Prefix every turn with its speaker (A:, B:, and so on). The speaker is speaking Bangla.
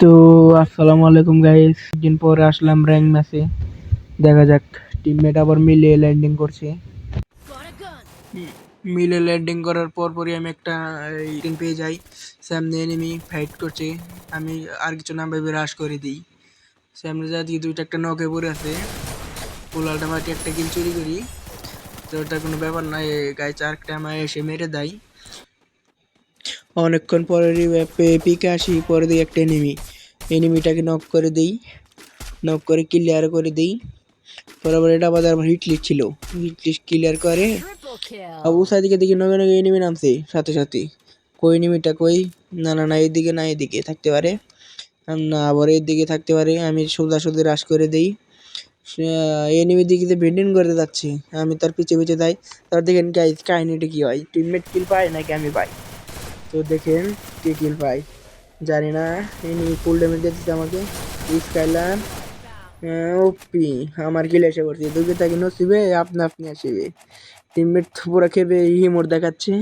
A: তো আসসালামু আলাইকুম গাইস, দিন পরে আসলাম র্যাঙ্ক ম্যাচে। দেখা যাক টিমমেট আবার মিলে ল্যান্ডিং করছে। মিলে ল্যান্ডিং করার পরই আমি একটা টিম পেয়ে যাই। সামনে এনিমি ফাইট করছে, আমি আর কিছু না ভেবে রাশ করে দিই। সামনে যা দিয়ে দুইটা একটা নকে পড়ে আছে, পোলালটা মাটি একটা কিল চুরি করি। তো ওটা কোনো ব্যাপার না, গাইস আরেকটা আমায় এসে মেরে দেয়। অনেকক্ষণ পরে পিকে আসি, পরে দিই একটা এনিমিটাকে নক করে দিই, নক করে ক্লিয়ার করে দিই। বরাবর এটা আবার আমার হিট লিস্ট ছিল, হিট লিস্ট ক্লিয়ার করে আবু সাইদিকে দিকে নগে নগে এনিমি নামছে সাথে সাথে। কই এনিমিটা কই? না না না, এদিকে না, এদিকে থাকতে পারে না, আবার এদিকে থাকতে পারে। আমি সোজা সোজা রাশ করে দিই, এনিমি দিকে বেন্ডিং করে যাচ্ছে, আমি তার পিছে পিছে যাই। তার দেখেন গাইস কাহিনীটা কি হয়, টিমমেট কিল পায় নাকি আমি পাই। তো দেখেন কে কিল পাই জানি না, এনিমি ফুল ড্যামেজ দিচ্ছে আমাকে। স্কাইলার ওপি আমার কিল এসে পড়ছে, দুটো তাকে নসিবে আপনা আপনি আসিবে। টিমমেট তো পুরো খেপে হিমোর দেখাচ্ছে।